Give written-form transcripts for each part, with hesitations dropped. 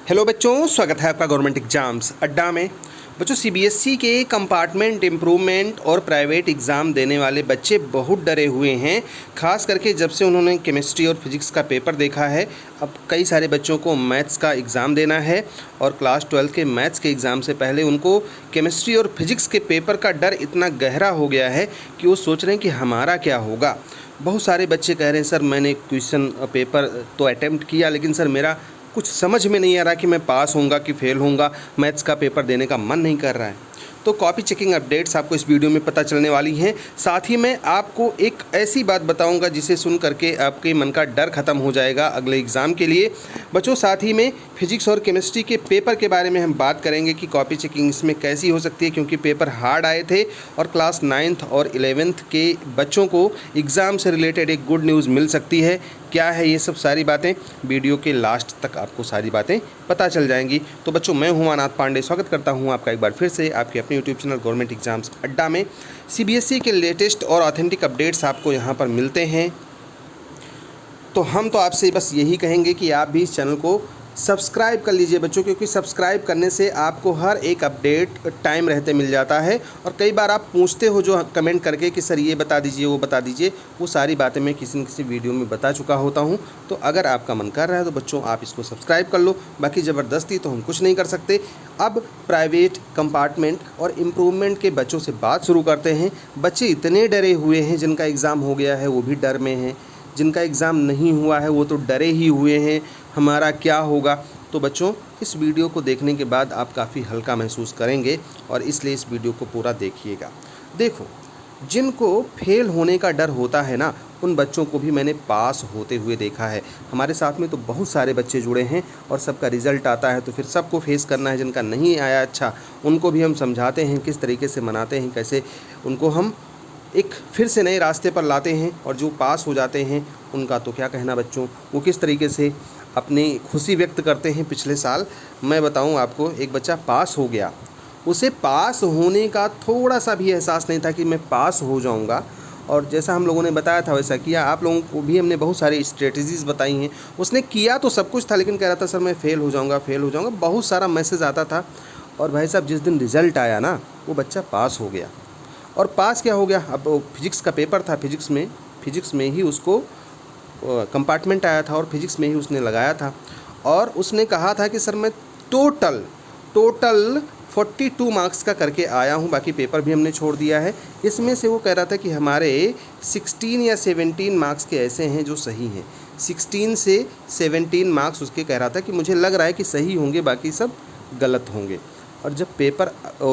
Hello बच्चों, स्वागत है आपका गवर्नमेंट एग्जाम्स अड्डा में। बच्चों, सीबीएसई के कंपार्टमेंट इम्प्रूवमेंट और प्राइवेट एग्ज़ाम देने वाले बच्चे बहुत डरे हुए हैं। ख़ास करके जब से उन्होंने केमिस्ट्री और फिजिक्स का पेपर देखा है। अब कई सारे बच्चों को मैथ्स का एग्ज़ाम देना है और क्लास 12 के मैथ्स के एग्ज़ाम से पहले उनको केमिस्ट्री और फिजिक्स के पेपर का डर इतना गहरा हो गया है कि वो सोच रहे हैं कि हमारा क्या होगा। बहुत सारे बच्चे कह रहे हैं सर मैंने क्वेश्चन पेपर तो अटैम्प्ट किया, लेकिन सर मेरा कुछ समझ में नहीं आ रहा कि मैं पास होऊंगा कि फेल होऊंगा, मैथ्स का पेपर देने का मन नहीं कर रहा है। तो कॉपी चेकिंग अपडेट्स आपको इस वीडियो में पता चलने वाली हैं। साथ ही मैं आपको एक ऐसी बात बताऊंगा जिसे सुन करके आपके मन का डर ख़त्म हो जाएगा अगले एग्ज़ाम के लिए। बच्चों, साथ ही में फिजिक्स और केमिस्ट्री के पेपर के बारे में हम बात करेंगे कि कॉपी चेकिंग इसमें कैसी हो सकती है, क्योंकि पेपर हार्ड आए थे और क्लास 9th और 11th के बच्चों को एग्ज़ाम से रिलेटेड एक गुड न्यूज़ मिल सकती है। क्या है ये सब सारी बातें, वीडियो के लास्ट तक आपको सारी बातें पता चल जाएंगी। तो बच्चों, मैं हूं अनाथ पांडे, स्वागत करता हूं आपका एक बार फिर से आपके अपने यूट्यूब चैनल गवर्नमेंट एग्जाम्स अड्डा में। सीबीएसई के लेटेस्ट और ऑथेंटिक अपडेट्स आपको यहां पर मिलते हैं। तो हम तो आपसे बस यही कहेंगे कि आप भी इस चैनल को सब्सक्राइब कर लीजिए बच्चों, क्योंकि सब्सक्राइब करने से आपको हर एक अपडेट टाइम रहते मिल जाता है। और कई बार आप पूछते हो जो कमेंट करके कि सर ये बता दीजिए वो बता दीजिए, वो सारी बातें मैं किसी न किसी वीडियो में बता चुका होता हूँ। तो अगर आपका मन कर रहा है तो बच्चों आप इसको सब्सक्राइब कर लो, बाकी ज़बरदस्ती तो हम कुछ नहीं कर सकते। अब प्राइवेट कंपार्टमेंट और इम्प्रूवमेंट के बच्चों से बात शुरू करते हैं। बच्चे इतने डरे हुए हैं, जिनका एग्ज़ाम हो गया है वो भी डर में हैं, जिनका एग्ज़ाम नहीं हुआ है वो तो डरे ही हुए हैं हमारा क्या होगा। तो बच्चों, इस वीडियो को देखने के बाद आप काफ़ी हल्का महसूस करेंगे और इसलिए इस वीडियो को पूरा देखिएगा। देखो, जिनको फेल होने का डर होता है ना, उन बच्चों को भी मैंने पास होते हुए देखा है। हमारे साथ में तो बहुत सारे बच्चे जुड़े हैं और सबका रिज़ल्ट आता है तो फिर सबको फेस करना है। जिनका नहीं आया अच्छा, उनको भी हम समझाते हैं, किस तरीके से मनाते हैं, कैसे उनको हम एक फिर से नए रास्ते पर लाते हैं। और जो पास हो जाते हैं उनका तो क्या कहना बच्चों, वो किस तरीके से अपनी खुशी व्यक्त करते हैं। पिछले साल मैं बताऊं आपको, एक बच्चा पास हो गया, उसे पास होने का थोड़ा सा भी एहसास नहीं था कि मैं पास हो जाऊंगा। और जैसा हम लोगों ने बताया था वैसा किया। आप लोगों को भी हमने बहुत सारी स्ट्रेटजीज़ बताई हैं। उसने किया तो सब कुछ था, लेकिन कह रहा था सर मैं फ़ेल हो जाऊँगा, फ़ेल हो जाऊँगा, बहुत सारा मैसेज आता था। और भाई साहब, जिस दिन रिज़ल्ट आया ना, वो बच्चा पास हो गया। और पास क्या हो गया, अब फिजिक्स का पेपर था, फिजिक्स में ही उसको कंपार्टमेंट आया था और फिजिक्स में ही उसने लगाया था। और उसने कहा था कि सर मैं टोटल 42 मार्क्स का करके आया हूँ, बाकी पेपर भी हमने छोड़ दिया है। इसमें से वो कह रहा था कि हमारे 16 या 17 मार्क्स के ऐसे हैं जो सही हैं। 16 से 17 मार्क्स उसके कह रहा था कि मुझे लग रहा है कि सही होंगे, बाकी सब गलत होंगे। और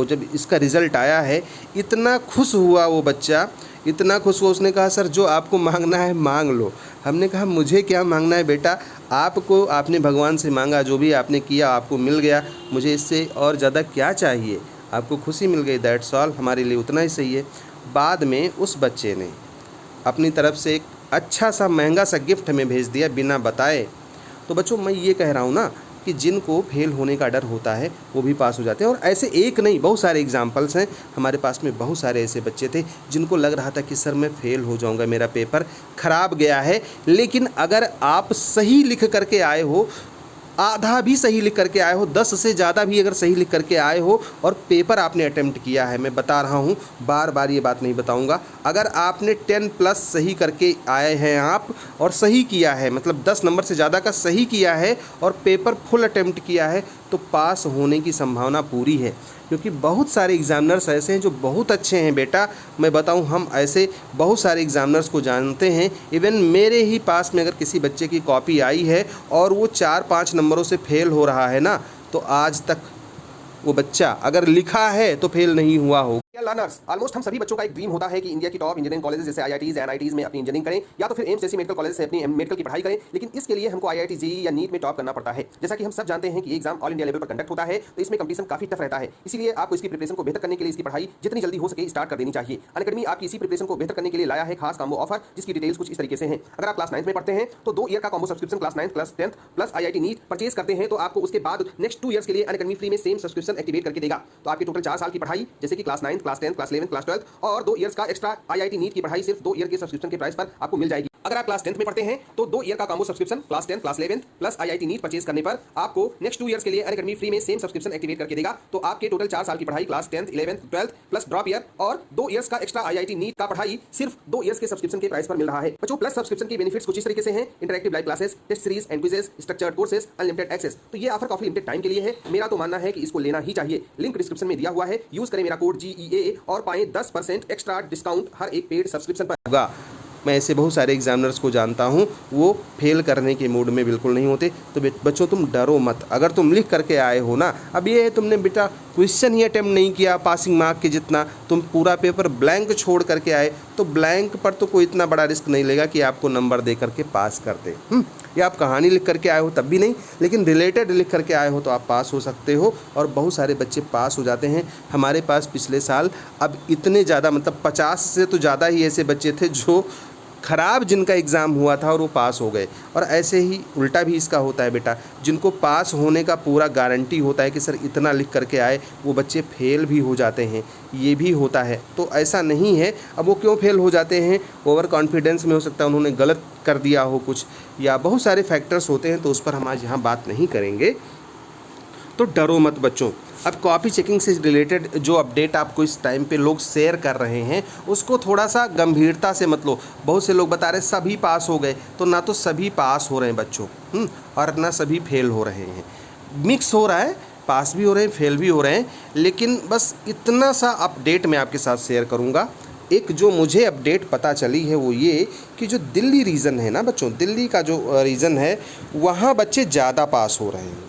जब इसका रिज़ल्ट आया है, इतना खुश हुआ वो बच्चा, इतना खुश हुआ। उसने कहा सर जो आपको मांगना है मांग लो। हमने कहा मुझे क्या मांगना है बेटा, आपने भगवान से मांगा, जो भी आपने किया आपको मिल गया, मुझे इससे और ज़्यादा क्या चाहिए। आपको खुशी मिल गई, दैट्स ऑल, हमारे लिए उतना ही सही है। बाद में उस बच्चे ने अपनी तरफ से एक अच्छा सा महंगा सा गिफ्ट हमें भेज दिया बिना बताए। तो बच्चों, मैं ये कह रहा हूँ ना कि जिनको फेल होने का डर होता है वो भी पास हो जाते हैं। और ऐसे एक नहीं, बहुत सारे एग्जाम्पल्स हैं। हमारे पास में बहुत सारे ऐसे बच्चे थे जिनको लग रहा था कि सर मैं फेल हो जाऊंगा, मेरा पेपर खराब गया है। लेकिन अगर आप सही लिख करके आए हो, आधा भी सही लिख करके आए हो, 10 से ज़्यादा भी अगर सही लिख करके आए हो और पेपर आपने अटेम्प्ट किया है, मैं बता रहा हूँ, बार बार ये बात नहीं बताऊँगा, अगर आपने 10+ सही करके आए हैं आप और सही किया है, मतलब 10 नंबर से ज़्यादा का सही किया है और पेपर फुल अटेम्प्ट किया है, तो पास होने की संभावना पूरी है। क्योंकि बहुत सारे एग्ज़ामिनर्स ऐसे हैं जो बहुत अच्छे हैं बेटा। मैं बताऊं, हम ऐसे बहुत सारे एग्ज़ामिनर्स को जानते हैं। इवन मेरे ही पास में अगर किसी बच्चे की कॉपी आई है और वो 4-5 नंबरों से फेल हो रहा है ना, तो आज तक वो बच्चा अगर लिखा है तो फेल नहीं हुआ हो। लर्नर्स, ऑलमोस्ट हम सभी बच्चों का एक ड्रीम होता है कि इंडिया की टॉप इंजीनियरिंग कॉलेजेस जैसे आईआईटीज, एनआईटीज में अपनी इंजीनियरिंग करें, या तो फिर एम्स जैसी मेडिकल कॉलेज से अपनी मेडिकल की पढ़ाई करें। लेकिन इसके लिए हमको आईआईटी, जेईई या नीट में टॉप करना पड़ता है। जैसा कि हम सब जानते हैं कि एग्जाम ऑल इंडिया लेवल पर कंडक्ट होता है, तो इसमें कंपटीशन काफी टफ रहता है। इसीलिए आपको इसकी प्रिपरेशन को बेहतर करने के लिए इसकी पढ़ाई जितनी जल्दी हो सके स्टार्ट कर देनी चाहिए। अनअकैडमी आपकी इसी प्रिपरेशन को बेहतर करने के लिए लाया है खास कॉम्बो ऑफर, जिसकी डिटेल्स कुछ इस तरीके से हैं। अगर आप क्लास 9 में पढ़ते हैं तो 2 ईयर का combo subscription class 9, class 10 plus IIT NEET purchase करते हैं तो आपको उसके बाद नेक्स्ट 2 ईयर्स के लिए अनअकैडमी फ्री में सेम सब्सक्रिप्शन एक्टिवेट करके देगा। तो आपकी टोटल 4 साल की पढ़ाई, जैसे कि क्लास 9, क्लास 10, क्लास 11, क्लास 12 और 2 ईयर्स का एक्स्ट्रा आईआईटी नीट की पढ़ाई सिर्फ 2 ईयर के सब्सक्रिप्शन के प्राइस पर आपको मिल जाएगी। अगर आप क्लास 10th में पढ़ते हैं तो 2 ईयर का combo subscription class 10 class 11 plus IIT NEET purchase करने पर आपको नेक्स्ट 2 ईयर्स के लिए अनअकैडमी फ्री में सेम सब्सक्रिप्शन एक्टिवेट करके देगा। तो आपके टोटल 4 साल की पढ़ाई class 10th 11th 12th plus drop year और 2 ईयर्स का एक्स्ट्रा IIT नीट का पढ़ाई सिर्फ 2 ईयर्स के सब्सक्रिप्शन के प्राइस पर मिल रहा है। बच्चों प्लस सब्सक्रिप्शन के बेनिफिट्स कुछ इस तरीके से हैं: interactive live classes, test series and quizzes, structured courses, unlimited access. तो ये ऑफर काफी लिमिटेड टाइम के लिए है। मेरा तो मानना है कि इसको लेना ही चाहिए। लिंक डिस्क्रिप्शन में दिया हुआ है, यूज करें मेरा कोड GEA और पाएं 10% एक्स्ट्रा डिस्काउंट हर एक पेड सब्सक्रिप्शन पर। होगा। मैं ऐसे बहुत सारे एग्जामिनर्स को जानता हूँ, वो फेल करने के मूड में बिल्कुल नहीं होते। तो बच्चों तुम डरो मत। अगर तुम लिख करके आए हो ना, अब ये है तुमने बेटा क्वेश्चन ही अटेम्प्ट नहीं किया पासिंग मार्क के जितना, तुम पूरा पेपर ब्लैंक छोड़ करके आए, तो ब्लैंक पर तो कोई इतना बड़ा रिस्क नहीं लेगा कि आपको नंबर दे करके पास कर दे। या आप कहानी लिख करके आए हो तब भी नहीं, लेकिन रिलेटेड लिख करके आए हो तो आप पास हो सकते हो। और बहुत सारे बच्चे पास हो जाते हैं। हमारे पास पिछले साल अब इतने ज़्यादा, मतलब 50 से तो ज़्यादा ही ऐसे बच्चे थे जो ख़राब जिनका एग्ज़ाम हुआ था और वो पास हो गए। और ऐसे ही उल्टा भी इसका होता है बेटा, जिनको पास होने का पूरा गारंटी होता है कि सर इतना लिख करके आए, वो बच्चे फेल भी हो जाते हैं। ये भी होता है। तो ऐसा नहीं है। अब वो क्यों फेल हो जाते हैं? ओवर कॉन्फिडेंस में हो सकता है, उन्होंने गलत कर दिया हो कुछ, या बहुत सारे फैक्टर्स होते हैं। तो उस पर हम आज यहाँ बात नहीं करेंगे। तो डरो मत बच्चों। अब कॉपी चेकिंग से रिलेटेड जो अपडेट आपको इस टाइम पे लोग शेयर कर रहे हैं, उसको थोड़ा सा गंभीरता से मत लो। बहुत से लोग बता रहे हैं सभी पास हो गए, तो ना तो सभी पास हो रहे हैं बच्चों, और ना सभी फेल हो रहे हैं। मिक्स हो रहा है, पास भी हो रहे हैं, फेल भी हो रहे हैं। लेकिन बस इतना सा अपडेट मैं आपके साथ शेयर करूँगा। एक जो मुझे अपडेट पता चली है वो ये कि जो दिल्ली रीजन है ना बच्चों, दिल्ली का जो रीजन है, वहाँ बच्चे ज़्यादा पास हो रहे हैं।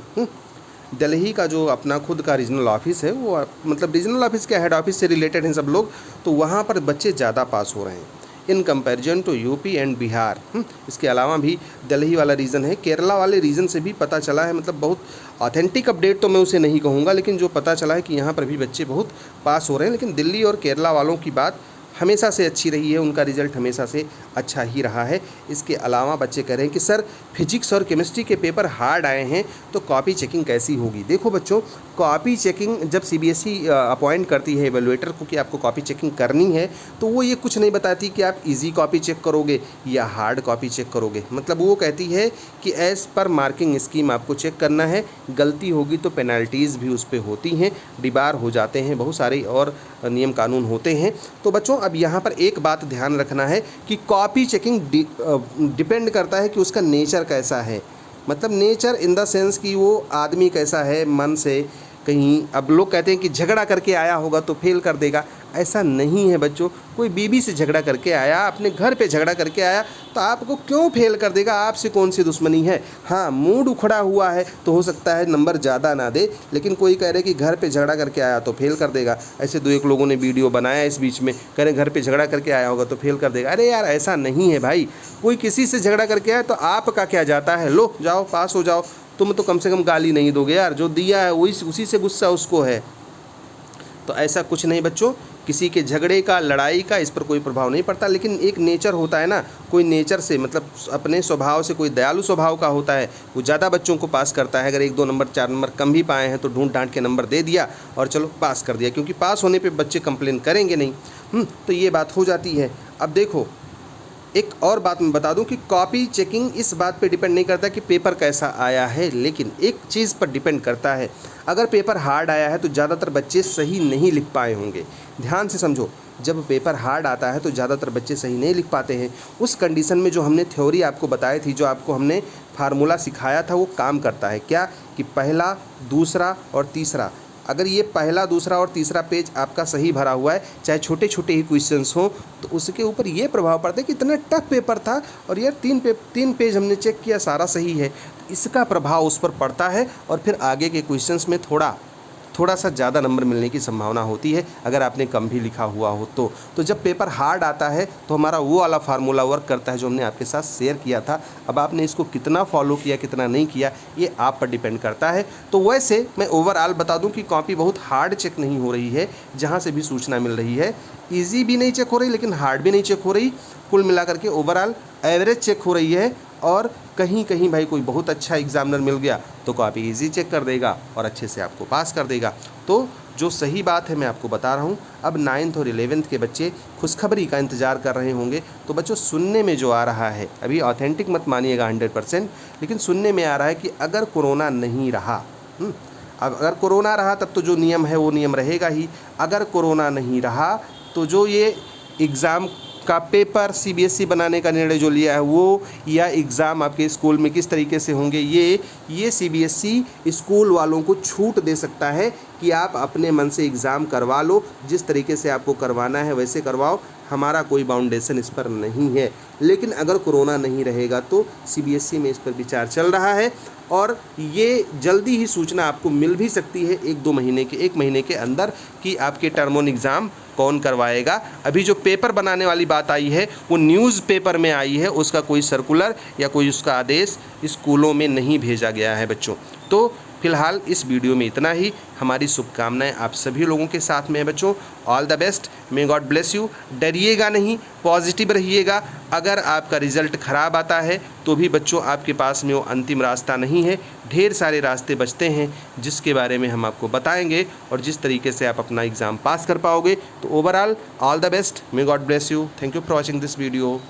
दिल्ली का जो अपना खुद का रीजनल ऑफिस है, वो मतलब रीजनल ऑफिस के हेड ऑफिस से रिलेटेड हैं सब लोग, तो वहाँ पर बच्चे ज़्यादा पास हो रहे हैं in comparison to UP and Bihar. इसके अलावा भी दिल्ली वाला रीजन है, केरला वाले रीजन से भी पता चला है। मतलब बहुत ऑथेंटिक अपडेट तो मैं उसे नहीं कहूँगा, लेकिन जो पता चला है कि यहाँ पर भी बच्चे बहुत पास हो रहे हैं। लेकिन दिल्ली और केरला वालों की बात हमेशा से अच्छी रही है, उनका रिज़ल्ट हमेशा से अच्छा ही रहा है। इसके अलावा बच्चे कह रहे हैं कि सर फिजिक्स और केमिस्ट्री के पेपर हार्ड आए हैं, तो कॉपी चेकिंग कैसी होगी? देखो बच्चों, कॉपी चेकिंग जब CBSE अपॉइंट करती है एवेलुएटर को कि आपको कॉपी चेकिंग करनी है, तो वो ये कुछ नहीं बताती कि आप इजी कॉपी चेक करोगे या हार्ड कॉपी चेक करोगे। मतलब वो कहती है कि एज़ पर मार्किंग स्कीम आपको चेक करना है। गलती होगी तो पेनल्टीज़ भी उस पर होती हैं, डिबार हो जाते हैं, बहुत सारे और नियम कानून होते हैं। तो बच्चों अब यहाँ पर एक बात ध्यान रखना है कि कॉपी चेकिंग डिपेंड करता है कि उसका नेचर कैसा है। मतलब नेचर इन द सेंस कि वो आदमी कैसा है मन से। कहीं अब लोग कहते हैं कि झगड़ा करके आया होगा तो फेल कर देगा, ऐसा नहीं है बच्चों। कोई बीवी से झगड़ा करके आया, अपने घर पे झगड़ा करके आया, तो आपको क्यों फेल कर देगा? आपसे कौन सी दुश्मनी है? हाँ, मूड उखड़ा हुआ है तो हो सकता है नंबर ज़्यादा ना दे, लेकिन कोई कह रहे कि घर पे झगड़ा करके आया तो फेल कर देगा। ऐसे 2-1 लोगों ने वीडियो बनाया इस बीच में, कह रहे घर पे झगड़ा करके आया होगा तो फेल कर देगा। अरे यार, ऐसा नहीं है भाई। कोई किसी से झगड़ा करके आया तो आपका क्या जाता है? लो जाओ पास हो जाओ। तुम तो कम से कम गाली नहीं दोगे यार, जो दिया है वही उसी से गुस्सा उसको है। तो ऐसा कुछ नहीं बच्चों, किसी के झगड़े का, लड़ाई का इस पर कोई प्रभाव नहीं पड़ता। लेकिन एक नेचर होता है ना, कोई नेचर से मतलब अपने स्वभाव से कोई दयालु स्वभाव का होता है, वो ज़्यादा बच्चों को पास करता है। अगर 1-2 नंबर 4 नंबर कम भी पाए हैं तो ढूंढ ढांड के नंबर दे दिया और चलो पास कर दिया, क्योंकि पास होने पर बच्चे कंप्लेन करेंगे नहीं। तो ये बात हो जाती है। अब देखो, एक और बात मैं बता दूं कि कॉपी चेकिंग इस बात पे डिपेंड नहीं करता कि पेपर कैसा आया है, लेकिन एक चीज़ पर डिपेंड करता है। अगर पेपर हार्ड आया है तो ज़्यादातर बच्चे सही नहीं लिख पाए होंगे। ध्यान से समझो, जब पेपर हार्ड आता है तो ज़्यादातर बच्चे सही नहीं लिख पाते हैं। उस कंडीशन में जो हमने थ्योरी आपको बताई थी, जो आपको हमने फार्मूला सिखाया था, वो काम करता है। क्या कि पहला, दूसरा और तीसरा, अगर ये पहला, दूसरा और तीसरा पेज आपका सही भरा हुआ है, चाहे छोटे छोटे ही क्वेश्चंस हों, तो उसके ऊपर ये प्रभाव पड़ता है कि इतना टफ पेपर था और यार 3 पेज हमने चेक किया सारा सही है। इसका प्रभाव उस पर पड़ता है और फिर आगे के क्वेश्चंस में थोड़ा सा ज़्यादा नंबर मिलने की संभावना होती है, अगर आपने कम भी लिखा हुआ हो तो जब पेपर हार्ड आता है तो हमारा वो वाला फार्मूला वर्क करता है जो हमने आपके साथ शेयर किया था। अब आपने इसको कितना फॉलो किया, कितना नहीं किया, ये आप पर डिपेंड करता है। तो वैसे मैं ओवरऑल बता दूं कि कॉपी बहुत हार्ड चेक नहीं हो रही है, जहाँ से भी सूचना मिल रही है। ईजी भी नहीं चेक हो रही, लेकिन हार्ड भी नहीं चेक हो रही। कुल मिलाकर के ओवरऑल एवरेज चेक हो रही है। और कहीं कहीं भाई कोई बहुत अच्छा एग्जामिनर मिल गया तो कॉपी इजी चेक कर देगा और अच्छे से आपको पास कर देगा। तो जो सही बात है मैं आपको बता रहा हूँ। अब 9th और 11th के बच्चे खुशखबरी का इंतज़ार कर रहे होंगे। तो बच्चों सुनने में जो आ रहा है, अभी ऑथेंटिक मत मानिएगा 100%, लेकिन सुनने में आ रहा है कि अगर कोरोना नहीं रहा, अब अगर कोरोना रहा तब तो जो नियम है वो नियम रहेगा ही। अगर कोरोना नहीं रहा तो जो ये एग्ज़ाम का पेपर सीबीएसई बनाने का निर्णय जो लिया है वो, या एग्ज़ाम आपके स्कूल में किस तरीके से होंगे, ये सीबीएसई स्कूल वालों को छूट दे सकता है कि आप अपने मन से एग्ज़ाम करवा लो, जिस तरीके से आपको करवाना है वैसे करवाओ, हमारा कोई बाउंडेशन इस पर नहीं है। लेकिन अगर कोरोना नहीं रहेगा तो सीबीएसई में इस पर विचार चल रहा है और ये जल्दी ही सूचना आपको मिल भी सकती है 1 महीने के अंदर कि आपके टर्म वन एग्ज़ाम कौन करवाएगा। अभी जो पेपर बनाने वाली बात आई है वो न्यूज़पेपर में आई है, उसका कोई सर्कुलर या कोई उसका आदेश स्कूलों में नहीं भेजा गया है बच्चों। तो फिलहाल इस वीडियो में इतना ही। हमारी शुभकामनाएं आप सभी लोगों के साथ में है बच्चों। All the best, may God bless you. डरिएगा नहीं, पॉजिटिव रहिएगा। अगर आपका रिज़ल्ट ख़राब आता है तो भी बच्चों आपके पास में वो अंतिम रास्ता नहीं है, ढेर सारे रास्ते बचते हैं जिसके बारे में हम आपको बताएंगे और जिस तरीके से आप अपना एग्ज़ाम पास कर पाओगे। तो overall all the best, may God bless you. Thank you for watching this video.